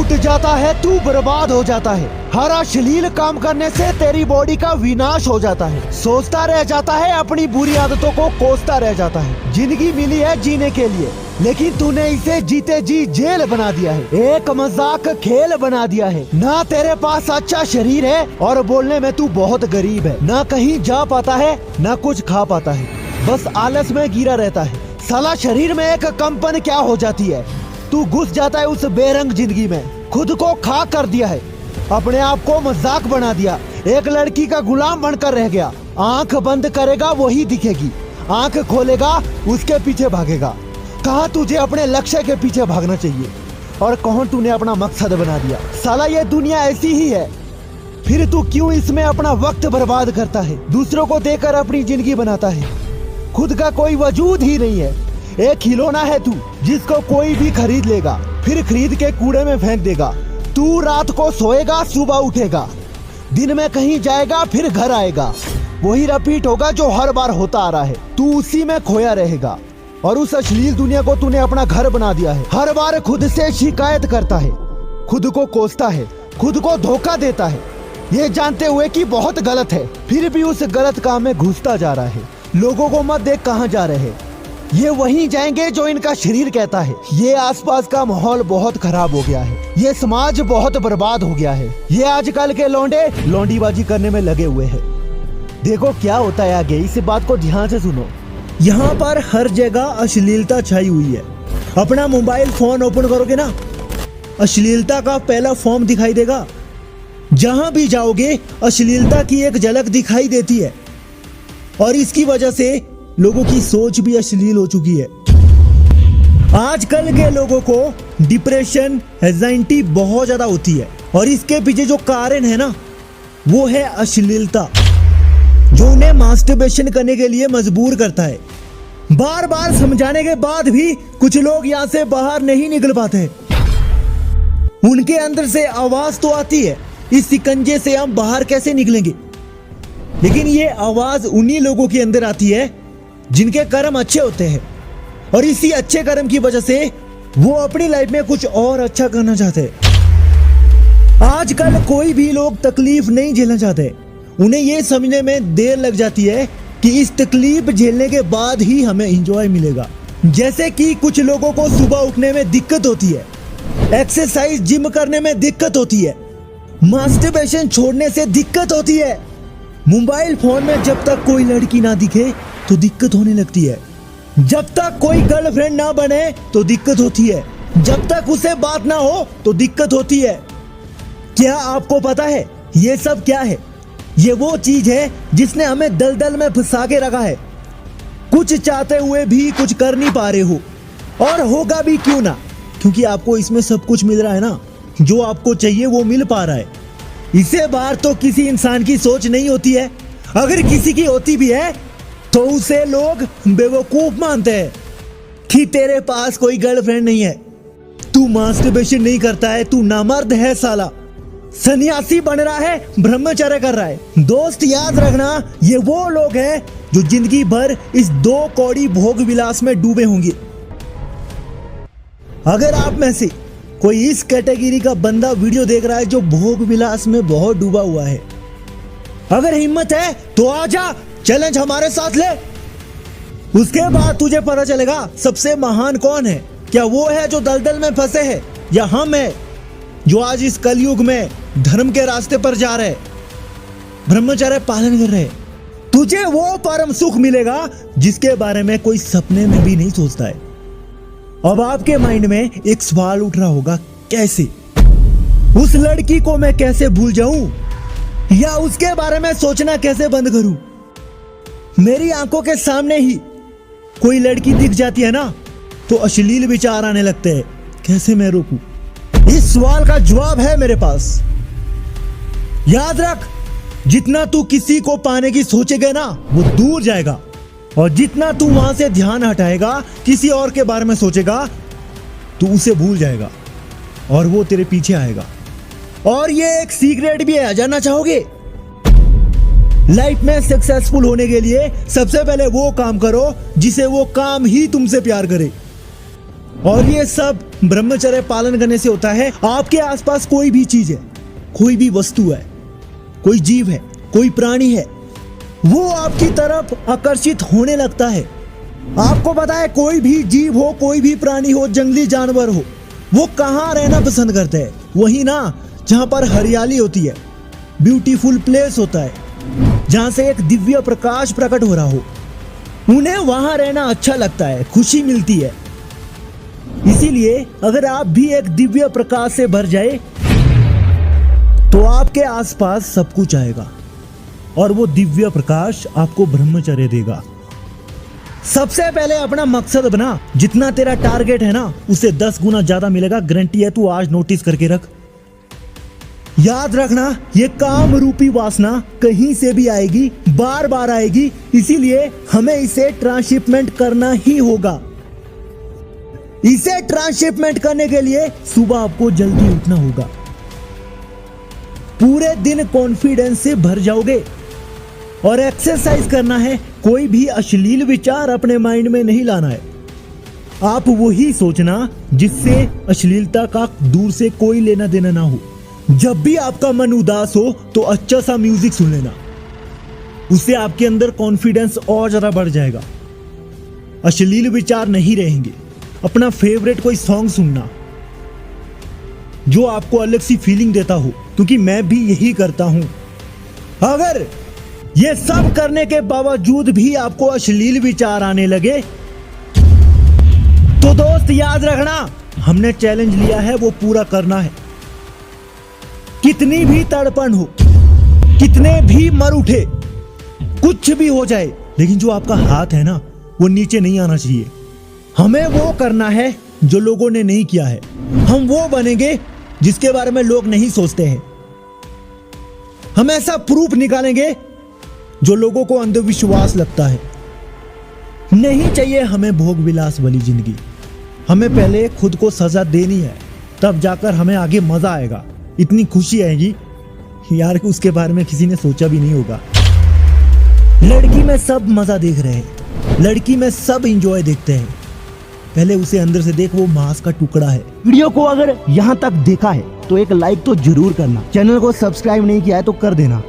टूट जाता है, तू बर्बाद हो जाता है। हर अश्लील काम करने से तेरी बॉडी का विनाश हो जाता है। सोचता रह जाता है, अपनी बुरी आदतों को कोसता रह जाता है। जिंदगी मिली है जीने के लिए, लेकिन तूने इसे जीते जी जेल बना दिया है, एक मजाक खेल बना दिया है। ना तेरे पास अच्छा शरीर है और बोलने में तू बहुत गरीब है। ना कहीं जा पाता है, ना कुछ खा पाता है, बस आलस में गिरा रहता है। साला शरीर में एक कंपन क्या हो जाती है। तू घुस जाता है उस बेरंग जिंदगी में। खुद को खा कर दिया है, अपने आप को मजाक बना दिया। एक लड़की का गुलाम बनकर रह गया। आंख बंद करेगा वही दिखेगी, आंख खोलेगा उसके पीछे भागेगा। कहा तुझे अपने लक्ष्य के पीछे भागना चाहिए और कौन तूने अपना मकसद बना दिया। साला ये दुनिया ऐसी ही है, फिर तू क्यों इसमें अपना वक्त बर्बाद करता है। दूसरों को देकर अपनी जिंदगी बनाता है, खुद का कोई वजूद ही नहीं है। एक खिलौना है तू, जिसको कोई भी खरीद लेगा, फिर खरीद के कूड़े में फेंक देगा। तू रात को सोएगा, सुबह उठेगा, दिन में कहीं जाएगा, फिर घर आएगा। वही रिपीट होगा जो हर बार होता आ रहा है। तू उसी में खोया रहेगा और उस अश्लील दुनिया को तूने अपना घर बना दिया है। हर बार खुद से शिकायत करता है, खुद को कोसता है, खुद को धोखा देता है, ये जानते हुए कि बहुत गलत है, फिर भी उस गलत काम में घुसता जा रहा है। लोगों को मत देख कहाँ जा रहे हैं, ये वहीं जाएंगे जो इनका शरीर कहता है। ये आसपास का माहौल बहुत खराब हो गया है, ये समाज बहुत बर्बाद हो गया है। ये आजकल के लौंडे लौंडीबाजी करने में लगे हुए हैं। देखो क्या होता है आगे, इस बात को ध्यान से सुनो। यहाँ पर हर जगह अश्लीलता छाई हुई है। अपना मोबाइल फोन ओपन करोगे ना, अश्लीलता का पहला फॉर्म दिखाई देगा। जहां भी जाओगे अश्लीलता की एक झलक दिखाई देती है और इसकी वजह से लोगों की सोच भी अश्लील हो चुकी है। आजकल के लोगों को डिप्रेशन, एंजाइटी बहुत ज्यादा होती है और इसके पीछे जो कारण है ना, वो है अश्लीलता, जो उन्हें मास्टरबेशन करने के लिए मजबूर करता है। बार बार समझाने के बाद भी कुछ लोग यहाँ से बाहर नहीं निकल पाते। उनके अंदर से आवाज तो आती है, इस शिकंजे से हम बाहर कैसे निकलेंगे, लेकिन ये आवाज उन्हीं लोगों के अंदर आती है जिनके कर्म अच्छे होते हैं और इसी अच्छे कर्म की वजह से वो अपनी लाइफ में कुछ और अच्छा करना चाहते हैं। आजकल कोई भी लोग तकलीफ नहीं झेलना चाहते, उन्हें ये समझने में देर लग जाती है कि इस तकलीफ झेलने के बाद ही हमें एंजॉय मिलेगा। जैसे कि कुछ लोगों को सुबह उठने में दिक्कत होती है, एक्सरसाइज जिम करने में दिक्कत होती है, मास्टरबेशन छोड़ने से दिक्कत होती है, मोबाइल फोन में जब तक कोई लड़की ना दिखे तो दिक्कत होने लगती है, जब तक कोई गर्लफ्रेंड ना बने तो दिक्कत होती है, जब तक उसे बात ना हो तो दिक्कत होती है। क्या आपको पता है ये सब क्या है? ये वो चीज है जिसने हमें दलदल में फंसा के रखा है। कुछ चाहते हुए भी कुछ कर नहीं पा रहे हो, और होगा भी क्यों ना, क्योंकि आपको इसमें सब कुछ मिल रहा है ना, जो आपको चाहिए वो मिल पा रहा है। इससे बाहर तो किसी इंसान की सोच नहीं होती है। अगर किसी की होती भी है तो उसे लोग बेवकूफ मानते हैं कि तेरे पास कोई गर्लफ्रेंड नहीं है, तू मास्टरबेशन नहीं करता है, तू नामर्द है, साला सन्यासी बन रहा है, ब्रह्मचर्य कर रहा है। दोस्त याद रखना, ये वो लोग हैं जो जिंदगी भर इस 2 कौड़ी भोग विलास में डूबे होंगे। अगर आप में से कोई इस कैटेगरी का बंदा वीडियो देख रहा है जो भोग विलास में बहुत डूबा हुआ है, अगर हिम्मत है तो आजा, चैलेंज हमारे साथ ले। उसके बाद तुझे पता चलेगा सबसे महान कौन है। क्या वो है जो दलदल में फंसे है, या हम है जो आज इस कलयुग में धर्म के रास्ते पर जा रहे, ब्रह्मचर्य पालन कर रहे। तुझे वो परम सुख मिलेगा जिसके बारे में कोई सपने में भी नहीं सोचता है। अब आपके माइंड में एक सवाल उठ रहा होगा, कैसे? उस लड़की को मैं कैसे भूल जाऊं, या उसके बारे में सोचना कैसे बंद करूं? मेरी आंखों के सामने ही कोई लड़की दिख जाती है ना तो अश्लील विचार आने लगते हैं, कैसे मैं रोकूं? इस सवाल का जवाब है मेरे पास। याद रख, जितना तू किसी को पाने की सोचेगा ना वो दूर जाएगा, और जितना तू वहां से ध्यान हटाएगा, किसी और के बारे में सोचेगा, तू उसे भूल जाएगा और वो तेरे पीछे आएगा। और ये एक सीक्रेट भी है, जानना चाहोगे? लाइफ में सक्सेसफुल होने के लिए सबसे पहले वो काम करो जिसे वो काम ही तुमसे प्यार करे, और ये सब ब्रह्मचर्य पालन करने से होता है, आपके आसपास कोई भी चीज है, कोई भी वस्तु है, कोई जीव है, कोई प्राणी है, वो आपकी तरफ आकर्षित होने लगता है। आपको पता है कोई भी जीव हो, कोई भी प्राणी हो, जंगली जानवर हो, वो कहाँ रहना पसंद करते हैं? वही ना जहाँ पर हरियाली होती है, ब्यूटीफुल प्लेस होता है, जहाँ से एक दिव्य प्रकाश प्रकट हो रहा हो, उन्हें वहां रहना अच्छा लगता है, खुशी मिलती है। इसीलिए अगर आप भी एक दिव्य प्रकाश से भर जाए तो आपके आसपास सब कुछ आएगा और वो दिव्य प्रकाश आपको ब्रह्मचर्य देगा। सबसे पहले अपना मकसद बना, जितना तेरा टारगेट है ना उसे 10 गुना ज्यादा मिलेगा, गारंटी है। तू आज नोटिस करके रख। याद रखना, ये काम रूपी वासना कहीं से भी आएगी, बार बार आएगी, इसीलिए हमें इसे ट्रांसशिपमेंट करना ही होगा। इसे ट्रांसशिपमेंट करने के लिए सुबह आपको जल्दी उठना होगा, पूरे दिन कॉन्फिडेंस से भर जाओगे और एक्सरसाइज करना है। कोई भी अश्लील विचार अपने माइंड में नहीं लाना है। आप वही सोचना जिससे अश्लीलता का दूर से कोई लेना देना ना हो। जब भी आपका मन उदास हो तो अच्छा सा म्यूजिक सुन लेना, उससे आपके अंदर कॉन्फिडेंस और ज्यादा बढ़ जाएगा। अश्लील विचार नहीं रहेंगे। अपना फेवरेट कोई सॉन्ग सुनना जो आपको अलग सी फीलिंग देता हो, क्योंकि मैं भी यही करता हूं। अगर ये सब करने के बावजूद भी आपको अश्लील विचार आने लगे तो दोस्त याद रखना, हमने चैलेंज लिया है, वो पूरा करना है। कितनी भी तड़पन हो, कितने भी मर उठे, कुछ भी हो जाए, लेकिन जो आपका हाथ है ना वो नीचे नहीं आना चाहिए। हमें वो करना है जो लोगों ने नहीं किया है। हम वो बनेंगे जिसके बारे में लोग नहीं सोचते हैं। हम ऐसा प्रूफ निकालेंगे जो लोगों को अंधविश्वास लगता है। नहीं चाहिए हमें भोग विलास वाली जिंदगी। हमें पहले खुद को सजा देनी है, तब जाकर हमें आगे मजा आएगा। इतनी खुशी आएगी यार कि उसके बारे में किसी ने सोचा भी नहीं होगा। लड़की में सब मजा देख रहे हैं, लड़की में सब एंजॉय देखते हैं। पहले उसे अंदर से देख, वो मांस का टुकड़ा है। वीडियो को अगर यहाँ तक देखा है तो एक लाइक तो जरूर करना। चैनल को सब्सक्राइब नहीं किया है तो कर देना।